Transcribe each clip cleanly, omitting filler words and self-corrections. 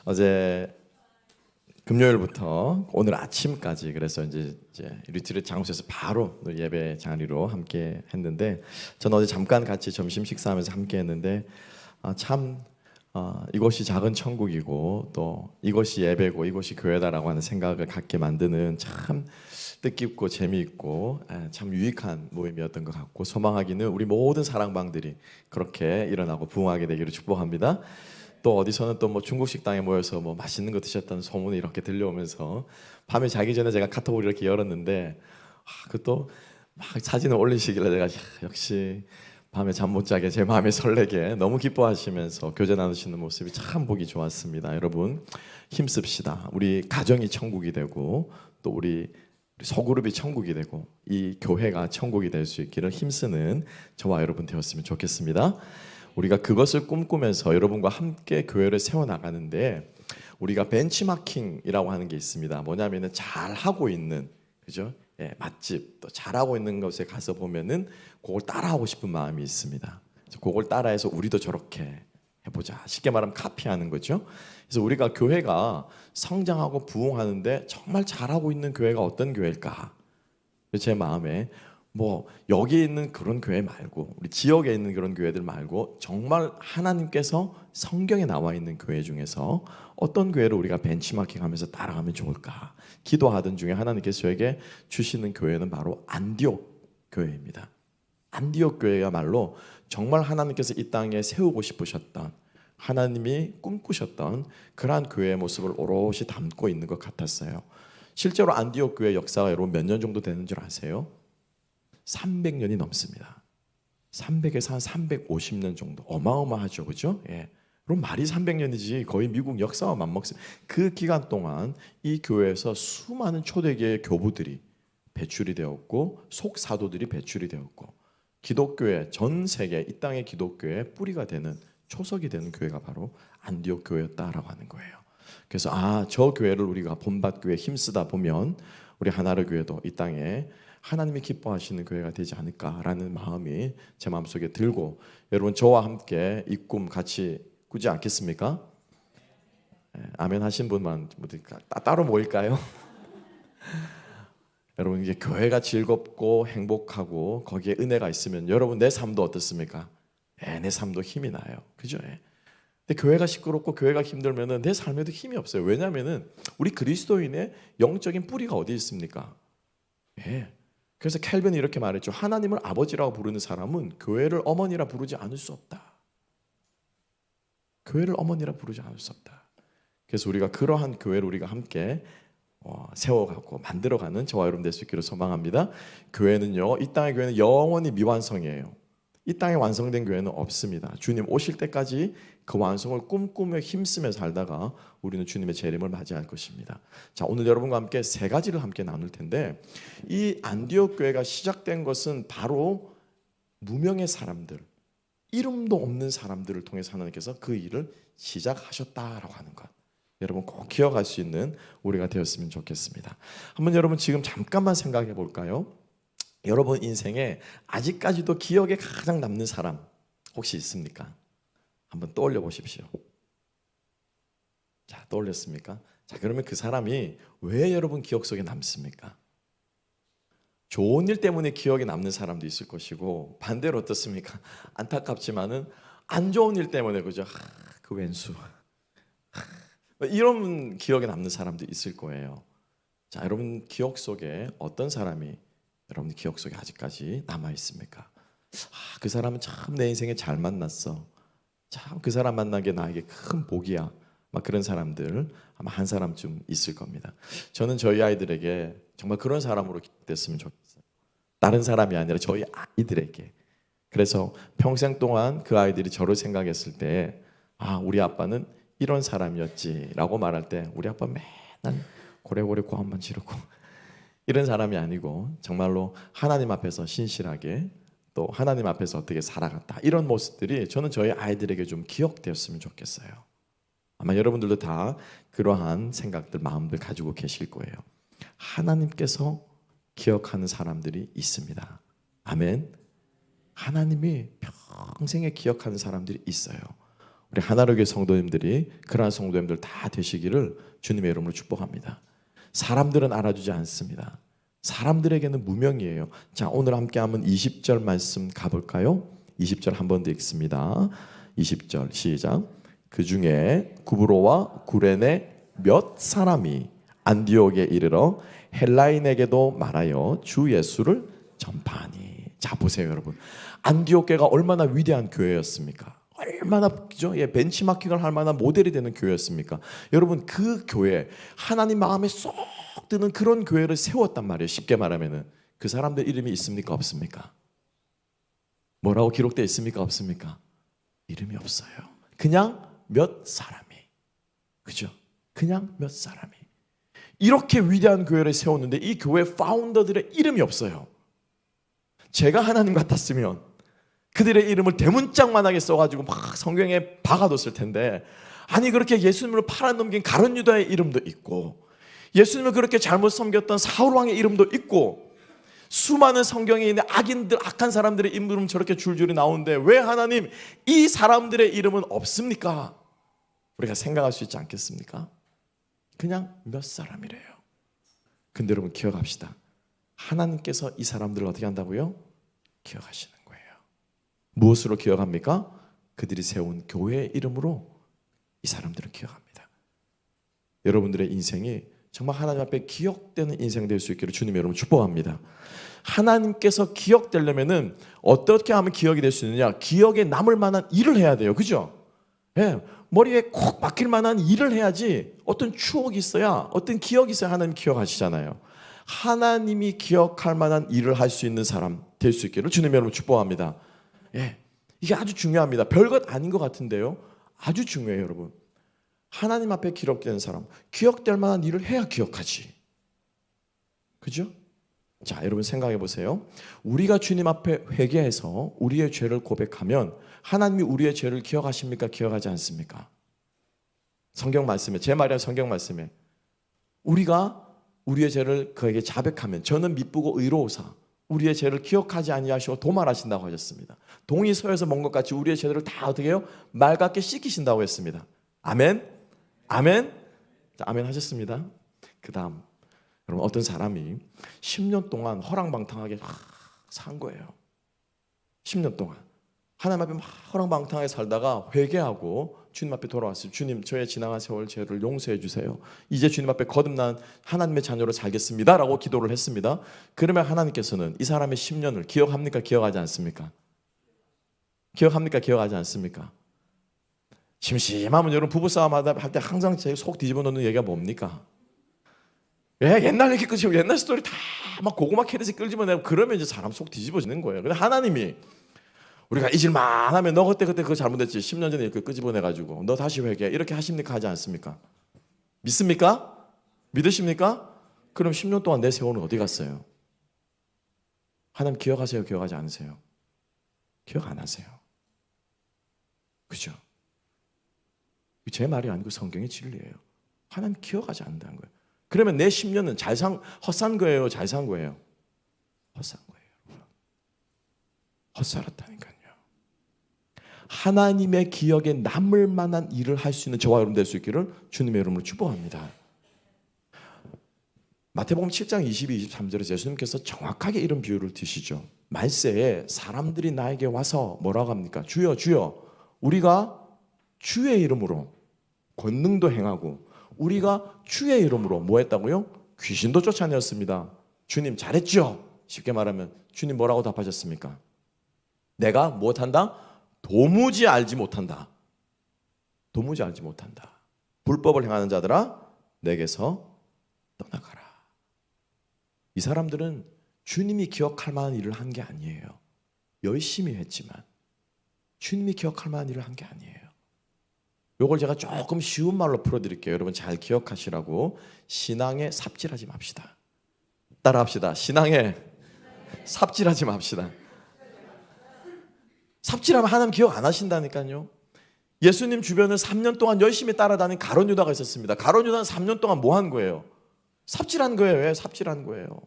어제 금요일부터 오늘 아침까지 그래서 이제 리트릿 장소에서 바로 예배 자리로 함께 했는데 저는 어제 잠깐 같이 점심 식사하면서 함께 했는데 참 이곳이 작은 천국이고 또 이곳이 예배고 이곳이 교회다라고 하는 생각을 갖게 만드는 참 뜻깊고 재미있고 참 유익한 모임이었던 것 같고 소망하기는 우리 모든 사랑방들이 그렇게 일어나고 부흥하게 되기를 축복합니다. 또 어디서는 또 뭐 중국 식당에 모여서 뭐 맛있는 거 드셨다는 소문이 이렇게 들려오면서 밤에 자기 전에 제가 카톡을 이렇게 열었는데 그것도 막 사진을 올리시길래 제가 역시 밤에 잠 못 자게 제 마음에 설레게 너무 기뻐하시면서 교제 나누시는 모습이 참 보기 좋았습니다. 여러분 힘씁시다. 우리 가정이 천국이 되고 또 우리 소그룹이 천국이 되고 이 교회가 천국이 될 수 있기를 힘쓰는 저와 여러분 되었으면 좋겠습니다. 우리가 그것을 꿈꾸면서 여러분과 함께 교회를 세워나가는데 우리가 벤치마킹이라고 하는 게 있습니다. 뭐냐면은 잘하고 있는 그죠? 맛집 또 잘하고 있는 곳에 가서 보면은 그걸 따라하고 싶은 마음이 있습니다. 그걸 따라해서 우리도 저렇게 해보자. 쉽게 말하면 카피하는 거죠. 그래서 우리가 교회가 성장하고 부흥하는데 정말 잘하고 있는 교회가 어떤 교회일까? 제 마음에 뭐 여기 있는 그런 교회 말고 우리 지역에 있는 그런 교회들 말고 정말 하나님께서 성경에 나와 있는 교회 중에서 어떤 교회를 우리가 벤치마킹하면서 따라가면 좋을까 기도하던 중에 하나님께서 저에게 주시는 교회는 바로 안디옥 교회입니다. 안디옥 교회야말로 정말 하나님께서 이 땅에 세우고 싶으셨던 하나님이 꿈꾸셨던 그러한 교회의 모습을 오롯이 담고 있는 것 같았어요. 실제로 안디옥 교회 역사가 여러분 몇 년 정도 되는 줄 아세요? 300년이 넘습니다. 300에서 한 350년 정도 어마어마하죠, 그죠? 그럼 말이 300년이지 거의 미국 역사와 맞먹습니다. 그 기간 동안 이 교회에서 수많은 초대교회 교부들이 배출이 되었고 속사도들이 배출이 되었고 기독교의 전 세계 이 땅의 기독교의 뿌리가 되는 초석이 되는 교회가 바로 안디옥 교회였다라고 하는 거예요. 그래서 저 교회를 우리가 본받 교회 힘쓰다 보면 우리 하나로 교회도 이 땅에 하나님이 기뻐하시는 교회가 되지 않을까라는 마음이 제 마음속에 들고 여러분 저와 함께 이 꿈 같이 꾸지 않겠습니까? 아멘 하신 분만 따로 모일까요? 여러분 이게 교회가 즐겁고 행복하고 거기에 은혜가 있으면 여러분 내 삶도 어떻습니까? 내 삶도 힘이 나요. 그죠? 근데 교회가 시끄럽고 교회가 힘들면은 내 삶에도 힘이 없어요. 왜냐하면은 우리 그리스도인의 영적인 뿌리가 어디 있습니까? 그래서 켈빈이 이렇게 말했죠. 하나님을 아버지라고 부르는 사람은 교회를 어머니라 부르지 않을 수 없다. 교회를 어머니라 부르지 않을 수 없다. 그래서 우리가 그러한 교회를 우리가 함께 세워가고 만들어가는 저와 여러분 될 수 있기를 소망합니다. 교회는요, 이 땅의 교회는 영원히 미완성이에요. 이 땅에 완성된 교회는 없습니다. 주님 오실 때까지 그 완성을 꿈꾸며 힘쓰며 살다가 우리는 주님의 재림을 맞이할 것입니다. 자, 오늘 여러분과 함께 세 가지를 함께 나눌 텐데 이 안디옥 교회가 시작된 것은 바로 무명의 사람들, 이름도 없는 사람들을 통해서 하나님께서 그 일을 시작하셨다라고 하는 것. 여러분 꼭 기억할 수 있는 우리가 되었으면 좋겠습니다. 한번 여러분 지금 잠깐만 생각해 볼까요? 여러분 인생에 아직까지도 기억에 가장 남는 사람 혹시 있습니까? 한번 떠올려 보십시오. 자, 떠올렸습니까? 자, 그러면 그 사람이 왜 여러분 기억 속에 남습니까? 좋은 일 때문에 기억에 남는 사람도 있을 것이고 반대로 어떻습니까? 안타깝지만은 안 좋은 일 때문에 그죠? 그 왼수 이런 기억에 남는 사람도 있을 거예요. 자, 여러분 기억 속에 어떤 사람이 여러분 기억 속에 아직까지 남아 있습니까? 그 사람은 참 내 인생에 잘 만났어. 참 그 사람 만난 게 나에게 큰 복이야. 막 그런 사람들 아마 한 사람쯤 있을 겁니다. 저는 저희 아이들에게 정말 그런 사람으로 기억됐으면 좋겠어요. 다른 사람이 아니라 저희 아이들에게. 그래서 평생 동안 그 아이들이 저를 생각했을 때 우리 아빠는 이런 사람이었지라고 말할 때 우리 아빠 맨날 고래고래 고함만 지르고 이런 사람이 아니고 정말로 하나님 앞에서 신실하게 또 하나님 앞에서 어떻게 살아갔다 이런 모습들이 저는 저희 아이들에게 좀 기억되었으면 좋겠어요. 아마 여러분들도 다 그러한 생각들 마음들 가지고 계실 거예요. 하나님께서 기억하는 사람들이 있습니다. 아멘. 하나님이 평생에 기억하는 사람들이 있어요. 우리 하나로교회 성도님들이 그러한 성도님들 다 되시기를 주님의 이름으로 축복합니다. 사람들은 알아주지 않습니다. 사람들에게는 무명이에요. 자, 오늘 함께 한번 20절 말씀 가볼까요? 20절 한 번 더 읽습니다. 20절 시작. 그 중에 구브로와 구레네 몇 사람이 안디옥에 이르러 헬라인에게도 말하여 주 예수를 전파하니. 자, 보세요 여러분, 안디옥 교회가 얼마나 위대한 교회였습니까? 얼마나 그죠? 벤치마킹을 할 만한 모델이 되는 교회였습니까? 여러분, 그 교회, 하나님 마음에 쏙 드는 그런 교회를 세웠단 말이에요. 쉽게 말하면은 그 사람들 이름이 있습니까? 없습니까? 뭐라고 기록되어 있습니까? 없습니까? 이름이 없어요. 그냥 몇 사람이, 그죠? 그냥 몇 사람이 이렇게 위대한 교회를 세웠는데 이 교회 파운더들의 이름이 없어요. 제가 하나님 같았으면 그들의 이름을 대문짝만하게 써가지고 막 성경에 박아뒀을 텐데, 아니 그렇게 예수님을 팔아넘긴 가룟 유다의 이름도 있고, 예수님을 그렇게 잘못 섬겼던 사울 왕의 이름도 있고, 수많은 성경에 있는 악인들, 악한 사람들의 이름은 저렇게 줄줄이 나오는데 왜 하나님 이 사람들의 이름은 없습니까? 우리가 생각할 수 있지 않겠습니까? 그냥 몇 사람이래요. 근데 여러분 기억합시다. 하나님께서 이 사람들을 어떻게 한다고요? 기억하시는 거예요. 무엇으로 기억합니까? 그들이 세운 교회의 이름으로 이 사람들을 기억합니다. 여러분들의 인생이 정말 하나님 앞에 기억되는 인생 될 수 있기를 주님 여러분 축복합니다. 하나님께서 기억되려면은 어떻게 하면 기억이 될 수 있느냐? 기억에 남을 만한 일을 해야 돼요. 그죠? 예, 머리에 콕 박힐 만한 일을 해야지 어떤 추억이 있어야, 어떤 기억이 있어야 하나님 기억하시잖아요. 하나님이 기억할 만한 일을 할 수 있는 사람 될 수 있기를 주님 여러분 축복합니다. 예, 이게 아주 중요합니다. 별것 아닌 것 같은데요, 아주 중요해요 여러분. 하나님 앞에 기록되는 사람, 기억될 만한 일을 해야 기억하지. 그죠? 자, 여러분 생각해 보세요. 우리가 주님 앞에 회개해서 우리의 죄를 고백하면 하나님이 우리의 죄를 기억하십니까? 기억하지 않습니까? 성경 말씀에, 제 말이 아니라 성경 말씀에, 우리가 우리의 죄를 그에게 자백하면 저는 미쁘고 의로우사 우리의 죄를 기억하지 아니하시고 도말하신다고 하셨습니다. 동이 서에서 먼 것 같이 우리의 죄를 다 어떻게 해요? 맑게 씻기신다고 했습니다. 아멘? 아멘? 자, 아멘 하셨습니다. 그 다음, 여러분 어떤 사람이 10년 동안 허랑방탕하게 산 거예요. 10년 동안 하나님 앞에 막 허랑방탕하게 살다가 회개하고 주님 앞에 돌아왔어요. 주님, 저의 지나간 세월 죄를 용서해 주세요. 이제 주님 앞에 거듭난 하나님의 자녀로 살겠습니다 라고 기도를 했습니다. 그러면 하나님께서는 이 사람의 10년을 기억합니까? 기억하지 않습니까? 기억합니까? 기억하지 않습니까? 심심하면 여러분 부부싸움 할 때 항상 제 속 뒤집어 놓는 얘기가 뭡니까? 왜 옛날 얘기 끄집어, 옛날 스토리 다 막 고구마 캐듯이 끌집어내고 그러면 이제 사람 속 뒤집어지는 거예요. 근데 하나님이 우리가 잊을만 하면 너 그때 그거 잘못했지, 10년 전에 이렇게 끄집어내가지고 너 다시 회개해, 이렇게 하십니까? 하지 않습니까? 믿습니까? 믿으십니까? 그럼 10년 동안 내 세월은 어디 갔어요? 하나님 기억하세요? 기억하지 않으세요? 기억 안 하세요. 그죠? 제 말이 아니고 성경의 진리예요. 하나님 기억하지 않는다는 거예요. 그러면 내 10년은 헛산 거예요? 잘 산 거예요? 헛산 거예요. 헛살았다니까요. 하나님의 기억에 남을 만한 일을 할 수 있는 저와 여러분 될 수 있기를 주님의 이름으로 축복합니다. 마태복음 7장 22, 23절에서 예수님께서 정확하게 이런 비유를 드시죠. 말세에 사람들이 나에게 와서 뭐라고 합니까? 주여 주여, 우리가 주의 이름으로 권능도 행하고 우리가 주의 이름으로 뭐 했다고요? 귀신도 쫓아내었습니다. 주님 잘했죠? 쉽게 말하면 주님 뭐라고 답하셨습니까? 내가 무엇한다? 도무지 알지 못한다. 도무지 알지 못한다. 불법을 행하는 자들아 내게서 떠나가라. 이 사람들은 주님이 기억할 만한 일을 한 게 아니에요. 열심히 했지만 주님이 기억할 만한 일을 한 게 아니에요. 이걸 제가 조금 쉬운 말로 풀어드릴게요. 여러분 잘 기억하시라고. 신앙에 삽질하지 맙시다. 따라합시다. 신앙에 삽질하지 맙시다. 삽질하면 하나님 기억 안 하신다니까요. 예수님 주변을 3년 동안 열심히 따라다닌 가룟 유다가 있었습니다. 가룟 유다는 3년 동안 뭐 한 거예요? 삽질한 거예요. 왜? 삽질한 거예요.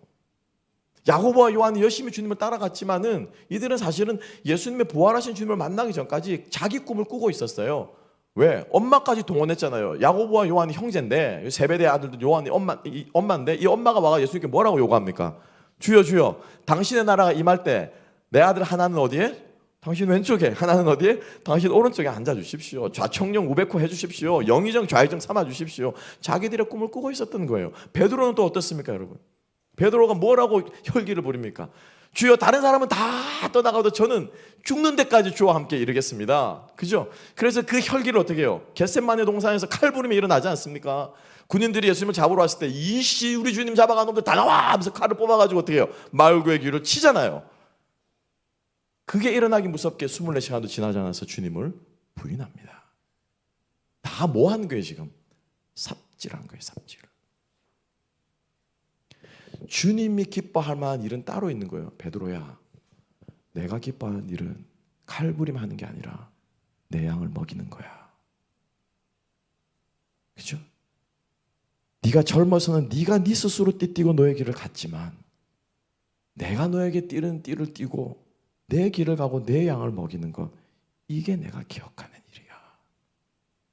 야고보와 요한이 열심히 주님을 따라갔지만은 이들은 사실은 예수님의 부활하신 주님을 만나기 전까지 자기 꿈을 꾸고 있었어요. 왜? 엄마까지 동원했잖아요. 야고보와 요한이 형제인데 세베대의 아들도 요한이 엄마인데 이 엄마가 와가 예수님께 뭐라고 요구합니까? 주여 주여 당신의 나라가 임할 때 내 아들 하나는 어디에? 당신 왼쪽에, 하나는 어디에? 당신 오른쪽에 앉아주십시오. 좌청령 우베코 해주십시오. 영의정 좌의정 삼아주십시오. 자기들의 꿈을 꾸고 있었던 거예요. 베드로는 또 어떻습니까, 여러분? 베드로가 뭐라고 혈기를 부립니까? 주여 다른 사람은 다 떠나가도 저는 죽는 데까지 주와 함께 이르겠습니다. 그죠? 그래서 그 혈기를 어떻게 해요? 겟셋마네 동산에서 칼부림이 일어나지 않습니까? 군인들이 예수님을 잡으러 왔을 때 이씨 우리 주님 잡아간 놈들 다 나와 하면서 칼을 뽑아가지고 어떻게 해요? 마을구의 귀를 치잖아요. 그게 일어나기 무섭게 24시간도 지나지 않아서 주님을 부인합니다. 다 뭐 한 거예요 지금? 삽질한 거예요, 삽질. 주님이 기뻐할 만한 일은 따로 있는 거예요. 베드로야, 내가 기뻐하는 일은 칼부림하는 게 아니라 내 양을 먹이는 거야. 그죠? 네가 젊어서는 네가 네 스스로 띠뛰고 너의 길을 갔지만 내가 너에게 띠는 띠를 띠고 내 길을 가고 내 양을 먹이는 것, 이게 내가 기억하는 일이야.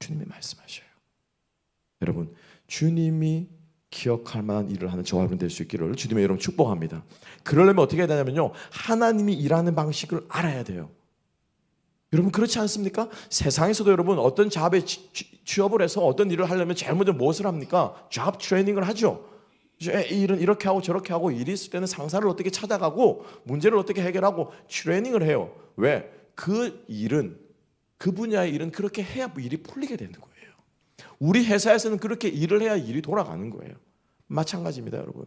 주님이 말씀하셔요. 여러분, 주님이 기억할 만한 일을 하는 저와 여러분 될 수 있기를 주님의 이름 축복합니다. 그러려면 어떻게 해야 되냐면요, 하나님이 일하는 방식을 알아야 돼요. 여러분 그렇지 않습니까? 세상에서도 여러분 어떤 잡에 취업을 해서 어떤 일을 하려면 제일 먼저 무엇을 합니까? 잡 트레이닝을 하죠. 이 일은 이렇게 하고 저렇게 하고, 일이 있을 때는 상사를 어떻게 찾아가고 문제를 어떻게 해결하고 트레이닝을 해요. 왜? 그 일은, 그 분야의 일은 그렇게 해야 일이 풀리게 되는 거예요. 우리 회사에서는 그렇게 일을 해야 일이 돌아가는 거예요. 마찬가지입니다, 여러분.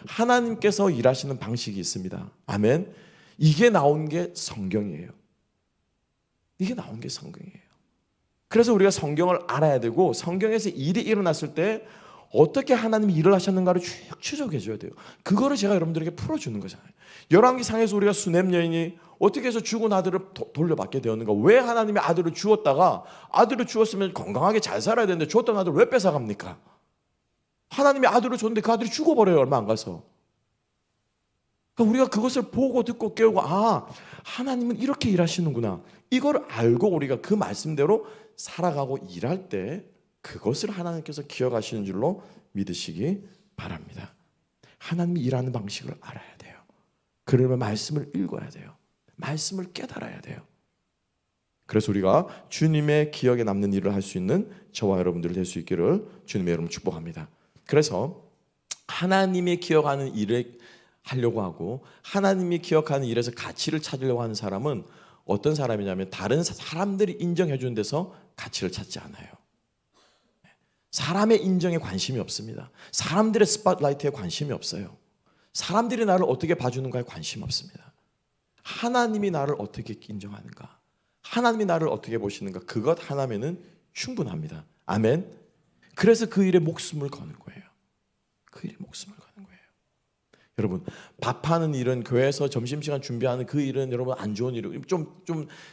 하나님께서 일하시는 방식이 있습니다. 아멘. 이게 나온 게 성경이에요. 이게 나온 게 성경이에요. 그래서 우리가 성경을 알아야 되고, 성경에서 일이 일어났을 때 어떻게 하나님이 일을 하셨는가를 쭉 추적해 줘야 돼요. 그거를 제가 여러분들에게 풀어주는 거잖아요. 열왕기상에서 우리가 수넴 여인이 어떻게 해서 죽은 아들을 돌려받게 되었는가? 왜 하나님이 아들을 주었다가, 아들을 주었으면 건강하게 잘 살아야 되는데 주었던 아들을 왜 뺏어갑니까? 하나님이 아들을 줬는데 그 아들이 죽어버려요, 얼마 안 가서. 그러니까 우리가 그것을 보고 듣고 깨우고, 아, 하나님은 이렇게 일하시는구나, 이걸 알고 우리가 그 말씀대로 살아가고 일할 때 그것을 하나님께서 기억하시는 줄로 믿으시기 바랍니다. 하나님이 일하는 방식을 알아야 돼요. 그러면 말씀을 읽어야 돼요. 말씀을 깨달아야 돼요. 그래서 우리가 주님의 기억에 남는 일을 할 수 있는 저와 여러분들 될 수 있기를 주님의 이름으로 축복합니다. 그래서 하나님이 기억하는 일을 하려고 하고, 하나님이 기억하는 일에서 가치를 찾으려고 하는 사람은 어떤 사람이냐면, 다른 사람들이 인정해 주는 데서 가치를 찾지 않아요. 사람의 인정에 관심이 없습니다. 사람들의 스팟라이트에 관심이 없어요. 사람들이 나를 어떻게 봐주는가에 관심 없습니다. 하나님이 나를 어떻게 인정하는가, 하나님이 나를 어떻게 보시는가, 그것 하나면은 충분합니다. 아멘. 그래서 그 일에 목숨을 거는 거예요. 그 일에 목숨을 거는 거예요. 여러분, 밥하는 일은, 교회에서 점심시간 준비하는 그 일은 여러분 안 좋은 일이고,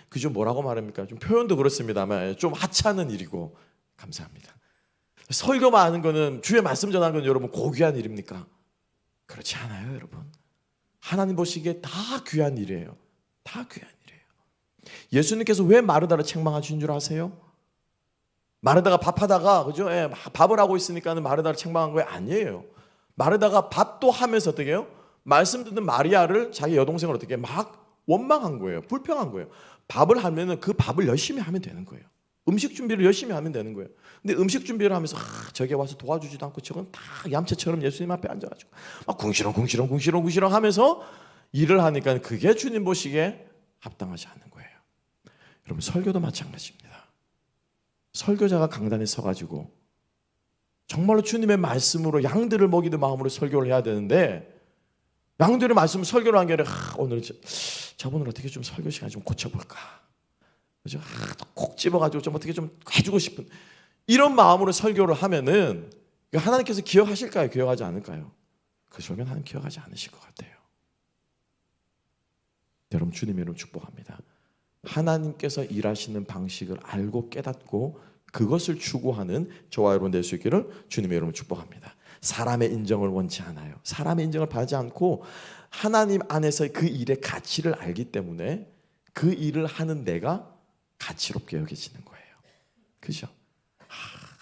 그죠, 뭐라고 말합니까? 좀 표현도 그렇습니다만 좀 하찮은 일이고, 감사합니다. 설교만 하는 거는, 주의 말씀 전하는 건 여러분 고귀한 일입니까? 그렇지 않아요, 여러분. 하나님 보시기에 다 귀한 일이에요. 다 귀한 일이에요. 예수님께서 왜 마르다를 책망하신 줄 아세요? 마르다가 밥하다가, 그죠? 예, 밥을 하고 있으니까 마르다를 책망한 거예요? 아니에요. 마르다가 밥도 하면서 어떻게 해요? 말씀 듣는 마리아를, 자기 여동생을 어떻게 막 원망한 거예요. 불평한 거예요. 밥을 하면은 그 밥을 열심히 하면 되는 거예요. 음식 준비를 열심히 하면 되는 거예요. 근데 음식 준비를 하면서 저게 와서 도와주지도 않고, 저건 다 얌체처럼 예수님 앞에 앉아가지고 막 궁시렁 하면서 일을 하니까 그게 주님 보시기에 합당하지 않는 거예요. 여러분, 설교도 마찬가지입니다. 설교자가 강단에 서가지고 정말로 주님의 말씀으로 양들을 먹이는 마음으로 설교를 해야 되는데, 양들의 말씀을 설교를 한 게 아니라, 오늘 저분을 어떻게 좀 설교 시간 좀 고쳐볼까, 그죠? 콕 집어가지고 좀 어떻게 좀 해주고 싶은 이런 마음으로 설교를 하면은 하나님께서 기억하실까요? 기억하지 않을까요? 그 설교는 하나님 기억하지 않으실 것 같아요. 여러분, 주님의 이름 축복합니다. 하나님께서 일하시는 방식을 알고 깨닫고 그것을 추구하는 저와 여러분 될 수 있기를 주님의 이름으로 축복합니다. 사람의 인정을 원치 않아요. 사람의 인정을 받지 않고 하나님 안에서 그 일의 가치를 알기 때문에 그 일을 하는 내가 가치롭게 여겨지는 거예요. 그죠?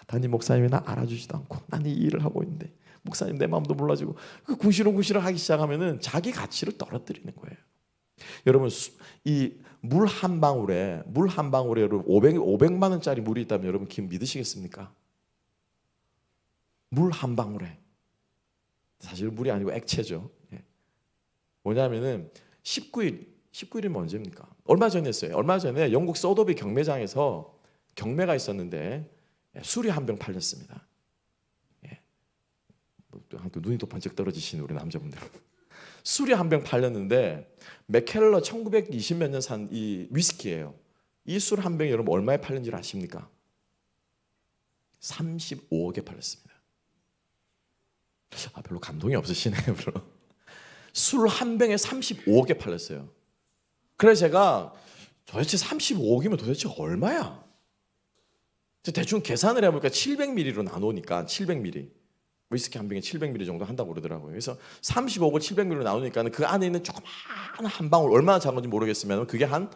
담임 목사님이 나 알아주지도 않고 나는 이 일을 하고 있는데 목사님 내 마음도 몰라주고 그 궁시렁궁시렁 하기 시작하면은 자기 가치를 떨어뜨리는 거예요. 여러분 이 물 한 방울에 여러분 500만 원짜리 물이 있다면 여러분 믿으시겠습니까? 물 한 방울에 사실 물이 아니고 액체죠. 뭐냐면은 19일이면 언제입니까? 얼마 전이었어요. 얼마 전에 영국 소더비 경매장에서 경매가 있었는데 술이 한 병 팔렸습니다. 눈이 또 번쩍 떨어지시는 우리 남자분들. 술이 한 병 팔렸는데 맥켈러 1920몇 년 산 이 위스키예요. 이 술 한 병이 여러분 얼마에 팔린 줄 아십니까? 35억에 팔렸습니다. 별로 감동이 없으시네요. 별로. 술 한 병에 35억에 팔렸어요. 그래서 제가 도대체 35억이면 도대체 얼마야? 대충 계산을 해보니까 700ml로 나누니까 700ml. 위스키 한 병에 700ml 정도 한다고 그러더라고요. 그래서 35억을 700ml로 나누니까 그 안에 있는 조그마한 한 방울 얼마나 작은 건지 모르겠으면 그게 한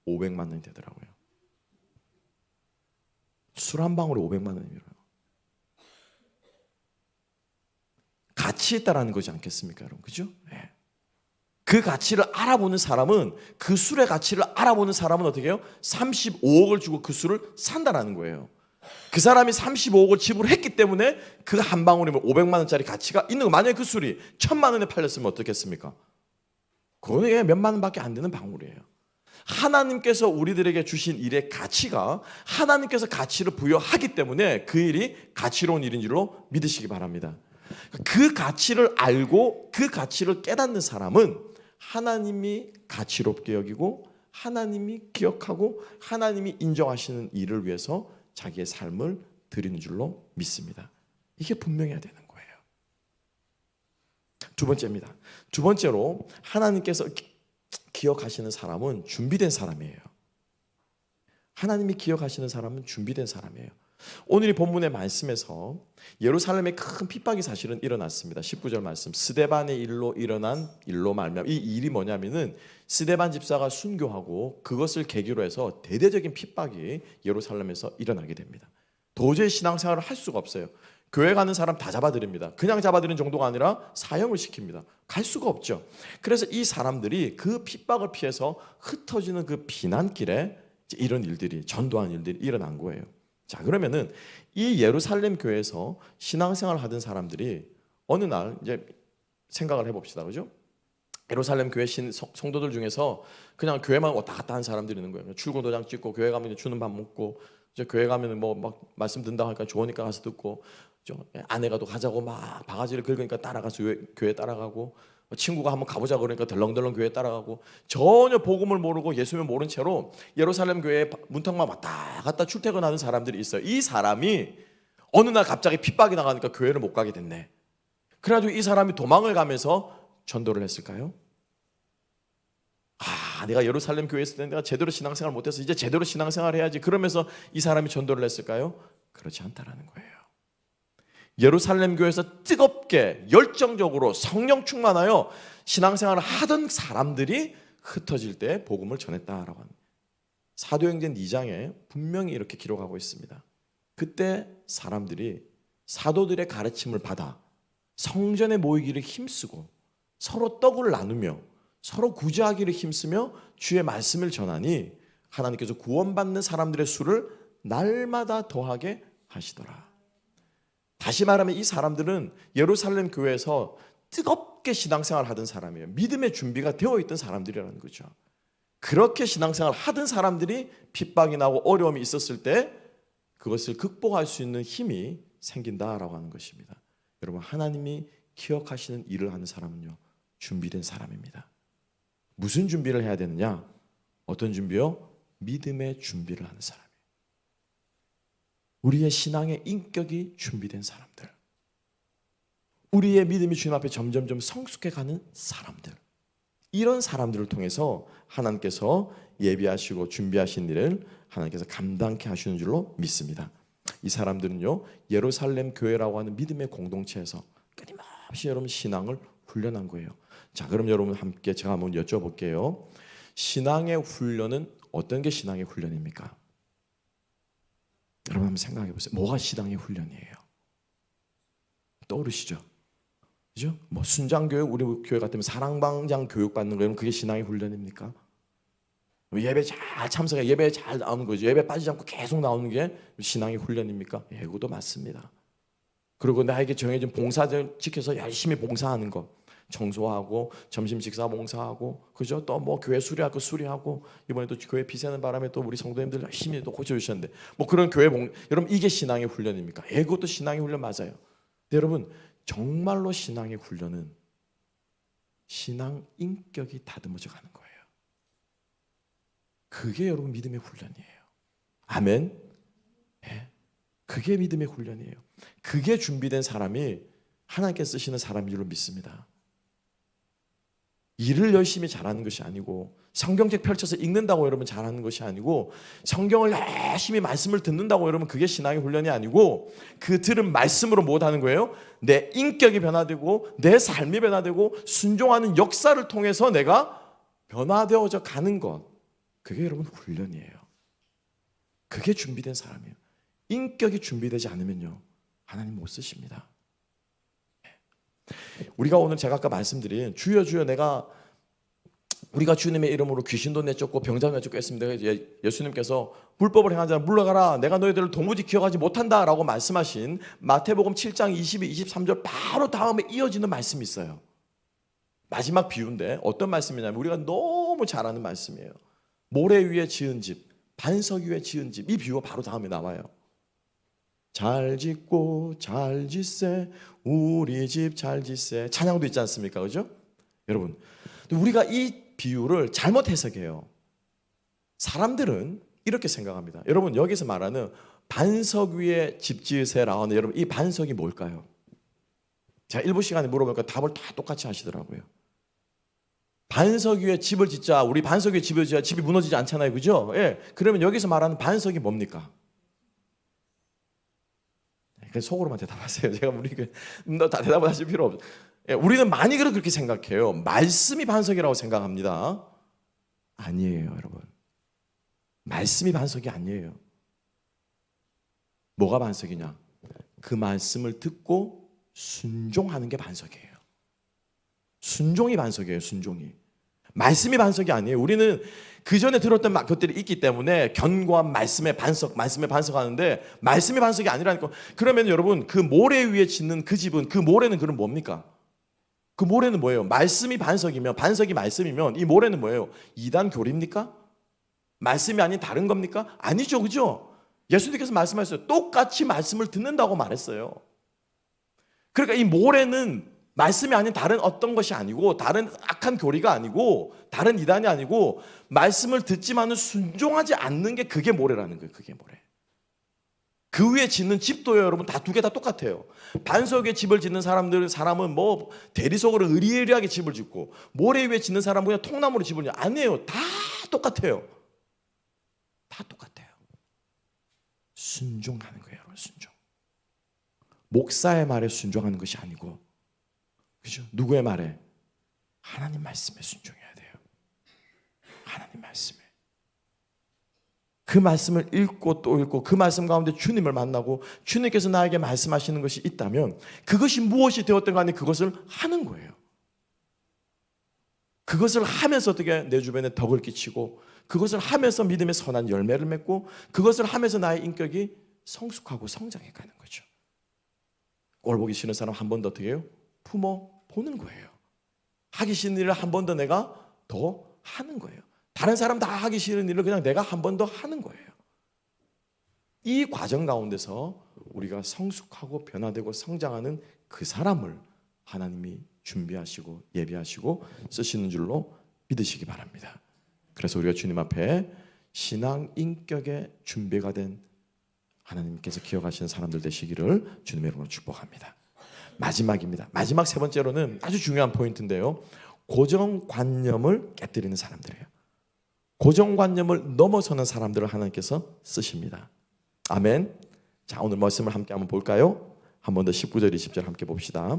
500만 원이 되더라고요. 술 한 방울에 500만 원이에요. 가치 있다라는 거지 않겠습니까, 여러분? 그죠? 네. 그 가치를 알아보는 사람은 그 술의 가치를 알아보는 사람은 어떻게 해요? 35억을 주고 그 술을 산다라는 거예요. 그 사람이 35억을 지불했기 때문에 그 한 방울이면 500만 원짜리 가치가 있는 거. 만약에 그 술이 1000만 원에 팔렸으면 어떻겠습니까? 그거는 몇만 원밖에 안 되는 방울이에요. 하나님께서 우리들에게 주신 일의 가치가 하나님께서 가치를 부여하기 때문에 그 일이 가치로운 일인 줄로 믿으시기 바랍니다. 그 가치를 알고 그 가치를 깨닫는 사람은 하나님이 가치롭게 여기고 하나님이 기억하고 하나님이 인정하시는 일을 위해서 자기의 삶을 드리는 줄로 믿습니다. 이게 분명해야 되는 거예요. 두 번째입니다. 두 번째로 하나님께서 기억하시는 사람은 준비된 사람이에요. 하나님이 기억하시는 사람은 준비된 사람이에요. 오늘 이 본문의 말씀에서 예루살렘에 큰 핍박이 사실은 일어났습니다. 19절 말씀, 스데반의 일로 일어난 일로 말미암아. 이 일이 뭐냐면은 스데반 집사가 순교하고 그것을 계기로 해서 대대적인 핍박이 예루살렘에서 일어나게 됩니다. 도저히 신앙생활을 할 수가 없어요. 교회 가는 사람 다 잡아들입니다. 그냥 잡아들이는 정도가 아니라 사형을 시킵니다. 갈 수가 없죠. 그래서 이 사람들이 그 핍박을 피해서 흩어지는 그 비난길에 이런 일들이, 전도하는 일들이 일어난 거예요. 자, 그러면은 이 예루살렘 교회에서 신앙생활을 하던 사람들이 어느 날 이제 생각을 해봅시다, 그죠? 예루살렘 교회 성도들 중에서 그냥 교회만 왔다 갔다 한 사람들이 있는 거예요. 출근 도장 찍고 교회 가면 주는 밥 먹고, 이제 교회 가면 뭐 막 말씀 듣는다 하니까 좋으니까 가서 듣고, 아내가 또 가자고 막 바가지를 긁으니까 따라가서 교회 따라가고, 친구가 한번 가보자 그러니까 덜렁덜렁 교회 따라가고, 전혀 복음을 모르고 예수님을 모른 채로 예루살렘 교회 문턱만 왔다 갔다 출퇴근하는 사람들이 있어요. 이 사람이 어느 날 갑자기 핍박이 나가니까 교회를 못 가게 됐네. 그래가지고 이 사람이 도망을 가면서 전도를 했을까요? 내가 예루살렘 교회에 있을 때 내가 제대로 신앙생활 못해서 이제 제대로 신앙생활 해야지, 그러면서 이 사람이 전도를 했을까요? 그렇지 않다라는 거예요. 예루살렘 교회에서 뜨겁게 열정적으로 성령 충만하여 신앙생활을 하던 사람들이 흩어질 때 복음을 전했다라고 합니다. 사도행전 2장에 분명히 이렇게 기록하고 있습니다. 그때 사람들이 사도들의 가르침을 받아 성전에 모이기를 힘쓰고 서로 떡을 나누며 서로 구제하기를 힘쓰며 주의 말씀을 전하니 하나님께서 구원받는 사람들의 수를 날마다 더하게 하시더라. 다시 말하면 이 사람들은 예루살렘 교회에서 뜨겁게 신앙생활을 하던 사람이에요. 믿음의 준비가 되어 있던 사람들이라는 거죠. 그렇게 신앙생활을 하던 사람들이 핍박이 나고 어려움이 있었을 때 그것을 극복할 수 있는 힘이 생긴다라고 하는 것입니다. 여러분, 하나님이 기억하시는 일을 하는 사람은요, 준비된 사람입니다. 무슨 준비를 해야 되느냐? 어떤 준비요? 믿음의 준비를 하는 사람이에요. 우리의 신앙의 인격이 준비된 사람들, 우리의 믿음이 주님 앞에 점점점 성숙해가는 사람들, 이런 사람들을 통해서 하나님께서 예비하시고 준비하신 일을 하나님께서 감당케 하시는 줄로 믿습니다. 이 사람들은요, 예루살렘 교회라고 하는 믿음의 공동체에서 끊임없이 여러분 신앙을 훈련한 거예요. 자, 그럼 여러분 함께 제가 한번 여쭤볼게요. 신앙의 훈련은 어떤 게 신앙의 훈련입니까? 여러분 한번 생각해 보세요. 뭐가 신앙의 훈련이에요? 떠오르시죠? 그죠? 뭐 순장교육, 우리 교회 같으면 사랑방장 교육 받는 거예요. 그게 신앙의 훈련입니까? 예배 잘 참석해, 예배 잘 나오는 거죠. 예배 빠지지 않고 계속 나오는 게 신앙의 훈련입니까? 예, 그것도 맞습니다. 그리고 나에게 정해진 봉사를 지켜서 열심히 봉사하는 것, 청소하고 점심 식사 봉사하고, 그죠? 또 뭐 교회 수리하고 수리하고, 이번에도 교회 비 새는 바람에 또 우리 성도님들 열심히 또 고쳐주셨는데, 뭐 그런 교회 여러분 이게 신앙의 훈련입니까? 예, 그것도 신앙의 훈련 맞아요. 근데 여러분 정말로 신앙의 훈련은 신앙 인격이 다듬어져 가는 거예요. 그게 여러분 믿음의 훈련이에요. 아멘. 예, 그게 믿음의 훈련이에요. 그게 준비된 사람이 하나님께 쓰시는 사람인 줄로 믿습니다. 일을 열심히 잘하는 것이 아니고, 성경책 펼쳐서 읽는다고 여러분 잘하는 것이 아니고, 성경을 열심히 말씀을 듣는다고 여러분 그게 신앙의 훈련이 아니고, 그 들은 말씀으로 무엇하는 거예요? 내 인격이 변화되고 내 삶이 변화되고 순종하는 역사를 통해서 내가 변화되어져 가는 것, 그게 여러분 훈련이에요. 그게 준비된 사람이에요. 인격이 준비되지 않으면요 하나님 못 쓰십니다. 우리가 오늘 제가 아까 말씀드린 주여 주여 우리가 주님의 이름으로 귀신도 내쫓고 병자도 내쫓고 했습니다. 예수님께서 불법을 행하는 자는 물러가라, 내가 너희들을 도무지 기억하지 못한다 라고 말씀하신 마태복음 7장 22, 23절 바로 다음에 이어지는 말씀이 있어요. 마지막 비유인데 어떤 말씀이냐면 우리가 너무 잘 아는 말씀이에요. 모래 위에 지은 집, 반석 위에 지은 집, 이 비유가 바로 다음에 나와요. 잘 짓고 잘 짓세, 우리 집 잘 짓세, 찬양도 있지 않습니까? 그죠? 여러분, 우리가 이 비유를 잘못 해석해요. 사람들은 이렇게 생각합니다. 여러분, 여기서 말하는 반석 위에 집 지으세라고 하는, 여러분 이 반석이 뭘까요? 제가 일부 시간에 물어보니까 답을 다 똑같이 하시더라고요. 반석 위에 집을 짓자, 우리 반석 위에 집을 짓자, 집이 무너지지 않잖아요. 그죠? 예. 그러면 여기서 말하는 반석이 뭡니까? 그냥 속으로만 대답하세요. 제가 다 대답을 하실 필요 없어요. 예, 우리는 많이 그렇게 생각해요. 말씀이 반석이라고 생각합니다. 아니에요, 여러분. 말씀이 반석이 아니에요. 뭐가 반석이냐? 그 말씀을 듣고 순종하는 게 반석이에요. 순종이 반석이에요, 순종이. 말씀이 반석이 아니에요. 우리는 그 전에 들었던 것들이 있기 때문에 견고한 말씀의 반석하는데 말씀이 반석이 아니라니까. 그러면 여러분 그 모래 위에 짓는 그 집은, 그 모래는 그럼 뭡니까? 그 모래는 뭐예요? 말씀이 반석이면, 반석이 말씀이면 이 모래는 뭐예요? 이단 교리입니까? 말씀이 아닌 다른 겁니까? 아니죠, 그죠? 예수님께서 말씀하셨어요. 똑같이 말씀을 듣는다고 말했어요. 그러니까 이 모래는 말씀이 아닌 다른 어떤 것이 아니고, 다른 악한 교리가 아니고, 다른 이단이 아니고, 말씀을 듣지만은 순종하지 않는 게 그게 모래라는 거예요. 그게 모래. 그 위에 짓는 집도요, 여러분 다 두 개 다 똑같아요. 반석 위에 집을 짓는 사람은 뭐 대리석으로 의리의리하게 집을 짓고, 모래 위에 짓는 사람은 그냥 통나무로 집을 짓는, 아니에요. 다 똑같아요. 다 똑같아요. 순종하는 거예요, 여러분. 순종. 목사의 말에 순종하는 것이 아니고, 그죠? 누구의 말에? 하나님 말씀에 순종해야 돼요. 하나님 말씀에. 그 말씀을 읽고 또 읽고, 그 말씀 가운데 주님을 만나고 주님께서 나에게 말씀하시는 것이 있다면 그것이 무엇이 되었든 간에 그것을 하는 거예요. 그것을 하면서 어떻게 내 주변에 덕을 끼치고, 그것을 하면서 믿음의 선한 열매를 맺고, 그것을 하면서 나의 인격이 성숙하고 성장해 가는 거죠. 꼴 보기 싫은 사람 한 번 더 어떻게 해요? 품어 보는 거예요. 하기 싫은 일을 한 번 더 내가 더 하는 거예요. 다른 사람 다 하기 싫은 일을 그냥 내가 한 번 더 하는 거예요. 이 과정 가운데서 우리가 성숙하고 변화되고 성장하는 그 사람을 하나님이 준비하시고 예비하시고 쓰시는 줄로 믿으시기 바랍니다. 그래서 우리가 주님 앞에 신앙 인격의 준비가 된 하나님께서 기억하시는 사람들 되시기를 주님의 이름으로 축복합니다. 마지막입니다. 마지막 세 번째로는 아주 중요한 포인트인데요. 고정관념을 깨뜨리는 사람들이에요. 고정관념을 넘어서는 사람들을 하나님께서 쓰십니다. 아멘. 자, 오늘 말씀을 함께 한번 볼까요? 한 번 더 19절 20절 함께 봅시다.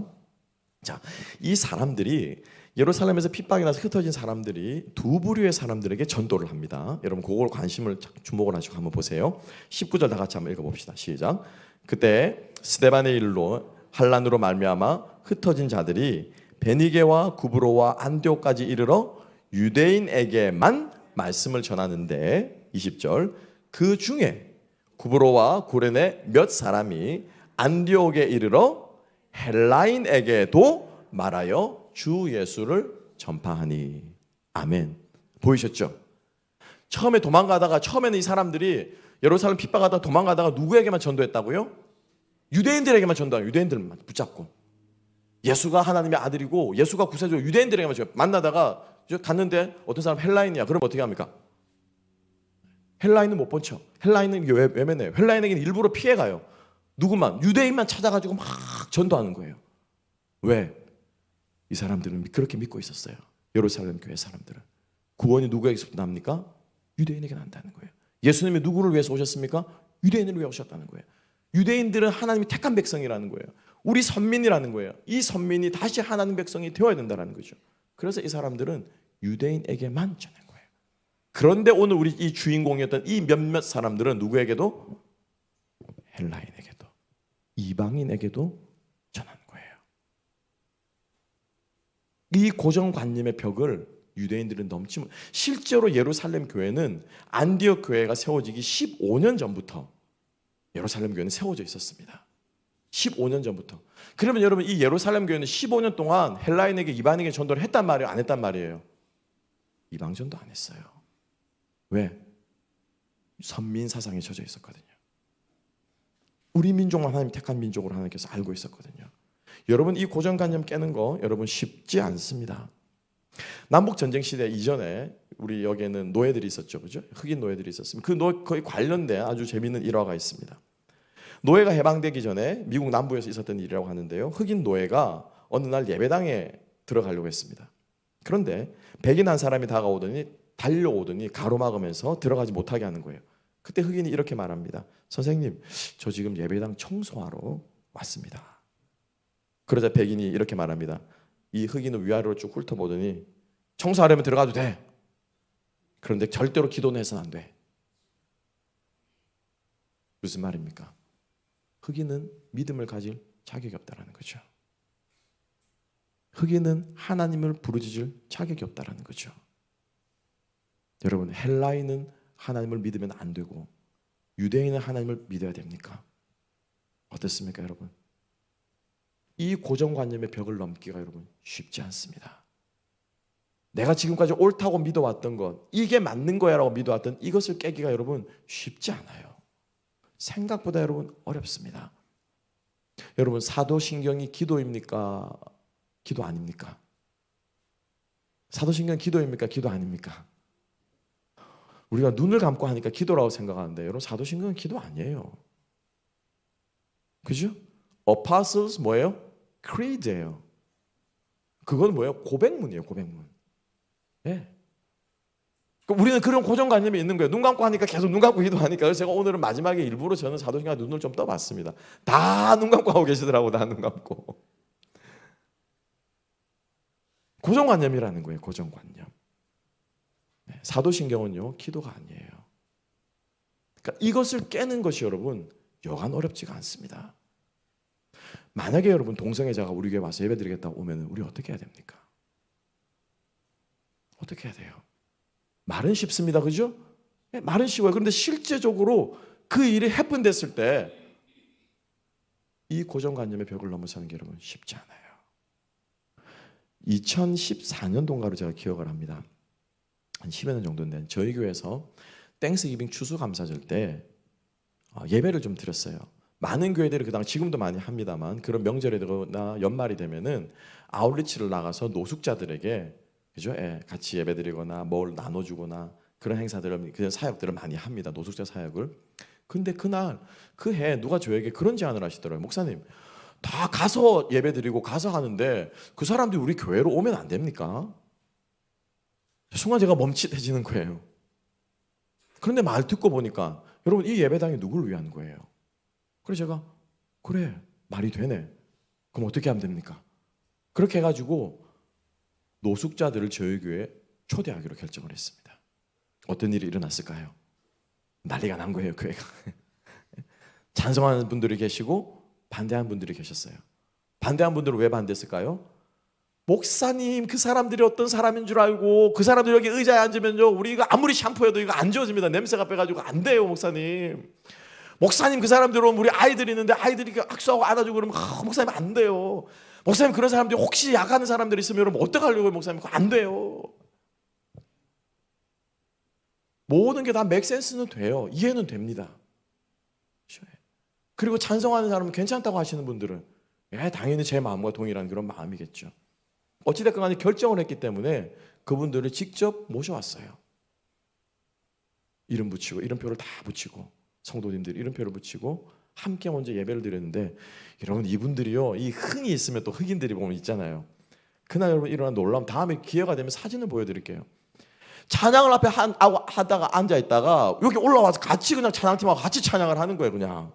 자, 이 사람들이 예루살렘에서 핍박이 나서 흩어진 사람들이 두 부류의 사람들에게 전도를 합니다. 여러분 그걸 관심을 주목을 하시고 한번 보세요. 19절 다 같이 한번 읽어봅시다. 시작. 그때 스데반의 일로 환난으로 말미암아 흩어진 자들이 베니게와 구브로와 안디옥까지 이르러 유대인에게만 말씀을 전하는데 20절 그 중에 구브로와 구레네 몇 사람이 안디옥에 이르러 헬라인에게도 말하여 주 예수를 전파하니. 아멘. 보이셨죠? 처음에는 이 사람들이 예루살렘 핍박하다가 도망가다가 누구에게만 전도했다고요? 유대인들에게만 전도하고 유대인들만 붙잡고 예수가 하나님의 아들이고 예수가 구세주 유대인들에게만 만나다가 갔는데 어떤 사람 헬라인이야. 그럼 어떻게 합니까? 헬라인은 못 본 척. 헬라인은 외면해요. 헬라인에게는 일부러 피해가요. 누구만? 유대인만 찾아가지고 막 전도하는 거예요. 왜? 이 사람들은 그렇게 믿고 있었어요. 예루살렘 교회 사람들은. 구원이 누구에게서 납니까? 유대인에게 난다는 거예요. 예수님이 누구를 위해서 오셨습니까? 유대인을 위해 오셨다는 거예요. 유대인들은 하나님이 택한 백성이라는 거예요. 우리 선민이라는 거예요. 이 선민이 다시 하나님 백성이 되어야 된다는 거죠. 그래서 이 사람들은 유대인에게만 전한 거예요. 그런데 오늘 우리 이 주인공이었던 이 몇몇 사람들은 누구에게도? 헬라인에게도 이방인에게도 전한 거예요. 이 고정관념의 벽을 유대인들은 넘지 못. 실제로 예루살렘 교회는 안디옥 교회가 세워지기 15년 전부터 예루살렘 교회는 세워져 있었습니다. 15년 전부터. 그러면 여러분 이 예루살렘 교회는 15년 동안 헬라인에게 이방인에게 전도를 했단 말이에요? 안 했단 말이에요? 이방 전도 안 했어요. 왜? 선민 사상에 젖어 있었거든요. 우리 민족만 하나님 택한 민족으로 하나님께서 알고 있었거든요. 여러분 이 고정관념 깨는 거 여러분 쉽지 않습니다. 남북전쟁 시대 이전에 우리 여기에는 노예들이 있었죠. 그죠? 흑인 노예들이 있었습니다. 거의 관련된 아주 재미있는 일화가 있습니다. 노예가 해방되기 전에 미국 남부에서 있었던 일이라고 하는데요. 흑인 노예가 어느 날 예배당에 들어가려고 했습니다. 그런데 백인 한 사람이 달려오더니 가로막으면서 들어가지 못하게 하는 거예요. 그때 흑인이 이렇게 말합니다. 선생님, 저 지금 예배당 청소하러 왔습니다. 그러자 백인이 이렇게 말합니다. 이 흑인은 위아래로 쭉 훑어보더니 청소하려면 들어가도 돼. 그런데 절대로 기도는 해서는 안 돼. 무슨 말입니까? 흑인은 믿음을 가질 자격이 없다라는 거죠. 흑인은 하나님을 부르짖을 자격이 없다라는 거죠. 여러분, 헬라인은 하나님을 믿으면 안 되고 유대인은 하나님을 믿어야 됩니까? 어떻습니까, 여러분? 이 고정관념의 벽을 넘기가 여러분 쉽지 않습니다. 내가 지금까지 옳다고 믿어왔던 것, 이게 맞는 거야라고 믿어왔던 이것을 깨기가 여러분 쉽지 않아요. 생각보다 여러분 어렵습니다. 여러분 사도신경이 기도입니까? 기도 아닙니까? 사도신경 기도입니까? 기도 아닙니까? 우리가 눈을 감고 하니까 기도라고 생각하는데 여러분 사도신경은 기도 아니에요. 그죠? Apostles 뭐예요? Creed예요. 그건 뭐예요? 고백문이에요. 고백문. 예. 우리는 그런 고정관념이 있는 거예요. 눈 감고 하니까 계속 눈 감고 기도하니까. 그래서 제가 오늘은 마지막에 일부러 저는 사도신경 눈을 좀 떠봤습니다. 다 눈 감고 하고 계시더라고. 다 눈 감고. 고정관념이라는 거예요. 고정관념. 사도신경은요 기도가 아니에요. 그러니까 이것을 깨는 것이 여러분 여간 어렵지가 않습니다. 만약에 여러분 동성애자가 우리 교회 와서 예배드리겠다고 오면 우리 어떻게 해야 됩니까? 어떻게 해야 돼요? 말은 쉽습니다. 그죠? 말은 쉬워요. 그런데 실제적으로 그 일이 해픈됐을 때 이 고정관념의 벽을 넘어서는 게 여러분 쉽지 않아요. 2014년도인가로 제가 기억을 합니다. 한 10여 년 정도 된 저희 교회에서 땡스기빙 추수감사절 때 예배를 좀 드렸어요. 많은 교회들이 그당 지금도 많이 합니다만 그런 명절이나 연말이 되면은 아웃리치를 나가서 노숙자들에게 그죠? 예, 같이 예배드리거나 뭘 나눠주거나 그런 행사들을 그런 사역들을 많이 합니다. 노숙자 사역을. 근데 그날 그 해 누가 저에게 그런 제안을 하시더라고요. 목사님, 다 가서 예배드리고 가서 하는데 그 사람들이 우리 교회로 오면 안 됩니까? 순간 제가 멈칫해지는 거예요. 그런데 말 듣고 보니까 여러분 이 예배당이 누구를 위한 거예요? 그래서 제가 그래 말이 되네. 그럼 어떻게 하면 됩니까? 그렇게 해가지고 노숙자들을 저희 교회에 초대하기로 결정을 했습니다. 어떤 일이 일어났을까요? 난리가 난 거예요, 교회가. 찬성하는 분들이 계시고 반대하는 분들이 계셨어요. 반대한 분들은 왜 반대했을까요? 목사님, 그 사람들이 어떤 사람인 줄 알고 그 사람들이 여기 의자에 앉으면요, 우리 이거 아무리 샴푸해도 이거 안 지워집니다. 냄새가 빼가지고 안 돼요, 목사님. 목사님, 그 사람들은 우리 아이들이 있는데 아이들이 악수하고 안아주고 그러면 목사님 안 돼요. 목사님, 그런 사람들이 혹시 약하는 사람들이 있으면 여러분 어떡하려고요, 목사님? 그거 안 돼요. 모든 게 다 맥센스는 돼요. 이해는 됩니다. 그리고 찬성하는 사람은 괜찮다고 하시는 분들은 당연히 제 마음과 동일한 그런 마음이겠죠. 어찌됐건 간에 결정을 했기 때문에 그분들을 직접 모셔왔어요. 이름 붙이고 이름표를 다 붙이고 성도님들이 이름표를 붙이고 함께 먼저 예배를 드렸는데, 여러분 이분들이요, 이 흥이 있으면 또 흑인들이 보면 있잖아요. 그날 여러분 일어난 놀라움, 다음에 기회가 되면 사진을 보여드릴게요. 찬양을 앞에 하다가 앉아있다가 여기 올라와서 같이 그냥 찬양팀하고 같이 찬양을 하는 거예요. 그냥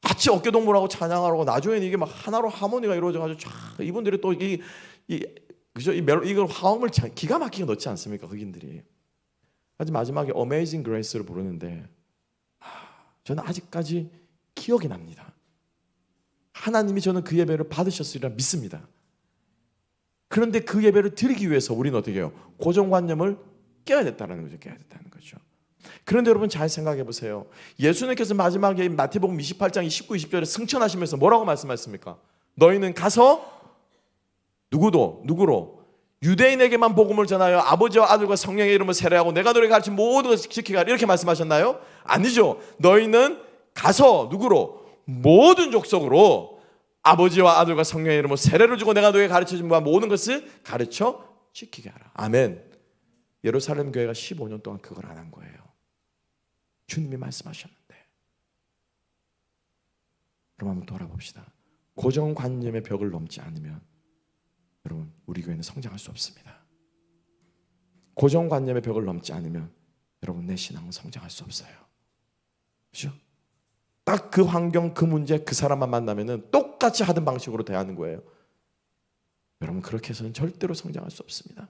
같이 어깨동무하고 찬양하고, 나중에는 이게 막 하나로 하모니가 이루어져가지고 이분들이 또 그죠? 이걸 화음을 기가 막히게 넣지 않습니까? 흑인들이. 아주 마지막에 Amazing Grace를 부르는데 저는 아직까지 기억이 납니다. 하나님이 저는 그 예배를 받으셨으리라 믿습니다. 그런데 그 예배를 드리기 위해서 우리는 어떻게 해요? 고정관념을 깨야 됐다는 거죠. 깨야 됐다는 거죠. 그런데 여러분 잘 생각해 보세요. 예수님께서 마지막에 마태복음 28장 19, 20절에 승천하시면서 뭐라고 말씀하셨습니까? 너희는 가서 누구로? 유대인에게만 복음을 전하여 아버지와 아들과 성령의 이름을 세례하고 내가 너희에게 가르친 모든 것을 지키게 하라, 이렇게 말씀하셨나요? 아니죠. 너희는 가서 누구로? 모든 족속으로 아버지와 아들과 성령의 이름으로 세례를 주고 내가 너희에게 가르쳐준 바와 모든 것을 가르쳐 지키게 하라. 아멘. 예루살렘 교회가 15년 동안 그걸 안 한 거예요. 주님이 말씀하셨는데. 그럼 한번 돌아봅시다. 고정관념의 벽을 넘지 않으면 여러분 우리 교회는 성장할 수 없습니다. 고정관념의 벽을 넘지 않으면 여러분 내 신앙은 성장할 수 없어요. 그렇죠? 딱 그 환경, 그 문제, 그 사람만 만나면은 똑같이 하던 방식으로 대하는 거예요. 여러분 그렇게 해서는 절대로 성장할 수 없습니다.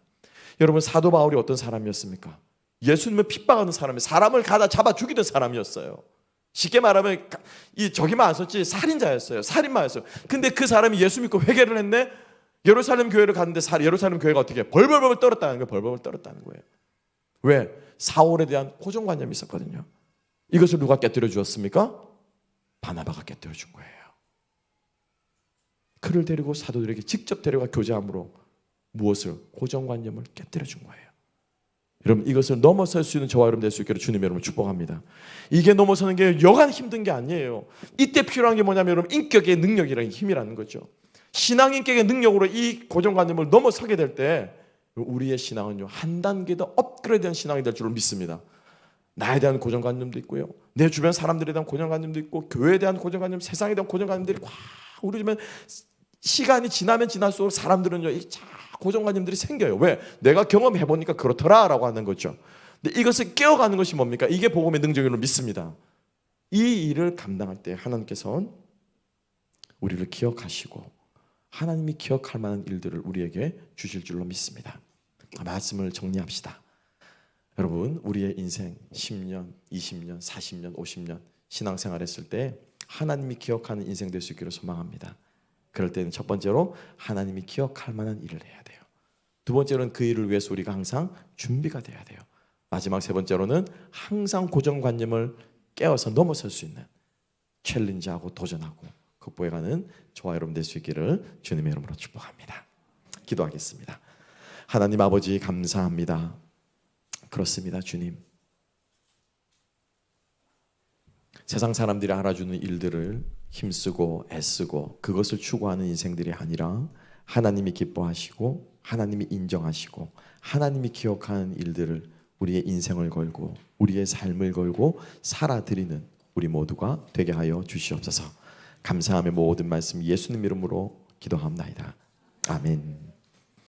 여러분 사도 바울이 어떤 사람이었습니까? 예수님을 핍박하는 사람이, 사람을 가다 잡아 죽이던 사람이었어요. 쉽게 말하면 저기만 안 썼지 살인자였어요. 살인마였어요. 근데 그 사람이 예수 믿고 회개를 했네. 예루살렘 교회를 갔는데 예루살렘 교회가 어떻게 벌벌벌 떨었다는 거예요. 벌벌벌 떨었다는 거예요. 왜? 사울에 대한 고정관념이 있었거든요. 이것을 누가 깨뜨려 주었습니까? 바나바가 깨뜨려 준 거예요. 그를 데리고 사도들에게 직접 데려가 교제함으로 무엇을? 고정관념을 깨뜨려 준 거예요. 여러분 이것을 넘어설 수 있는 저와 여러분 될 수 있기를 주님 여러분 축복합니다. 이게 넘어서는 게 여간 힘든 게 아니에요. 이때 필요한 게 뭐냐면 여러분 인격의 능력이라는 힘이라는 거죠. 신앙 인격의 능력으로 이 고정관념을 넘어서게 될 때 우리의 신앙은요 한 단계 더 업그레이드된 신앙이 될 줄로 믿습니다. 나에 대한 고정관념도 있고요, 내 주변 사람들에 대한 고정관념도 있고, 교회에 대한 고정관념, 세상에 대한 고정관념들이 우리 주변 시간이 지나면 지날수록 사람들은요 이 고정관념들이 생겨요. 왜? 내가 경험해보니까 그렇더라라고 하는 거죠. 근데 이것을 깨어가는 것이 뭡니까? 이게 복음의 능력으로 믿습니다. 이 일을 감당할 때 하나님께서는 우리를 기억하시고 하나님이 기억할 만한 일들을 우리에게 주실 줄로 믿습니다. 말씀을 정리합시다. 여러분 우리의 인생 10년, 20년, 40년, 50년 신앙생활 했을 때 하나님이 기억하는 인생 될 수 있기를 소망합니다. 그럴 때는 첫 번째로 하나님이 기억할 만한 일을 해야 돼요. 두 번째로는 그 일을 위해서 우리가 항상 준비가 돼야 돼요. 마지막 세 번째로는 항상 고정관념을 깨어서 넘어설 수 있는 챌린지하고 도전하고 극복해가는 저와 여러분 될 수 있기를 주님의 이름으로 축복합니다. 기도하겠습니다. 하나님 아버지 감사합니다. 그렇습니다. 주님, 세상 사람들이 알아주는 일들을 힘쓰고 애쓰고 그것을 추구하는 인생들이 아니라 하나님이 기뻐하시고 하나님이 인정하시고 하나님이 기억하는 일들을 우리의 인생을 걸고 우리의 삶을 걸고 살아드리는 우리 모두가 되게 하여 주시옵소서. 감사하며 모든 말씀 예수님 이름으로 기도합나이다. 아멘.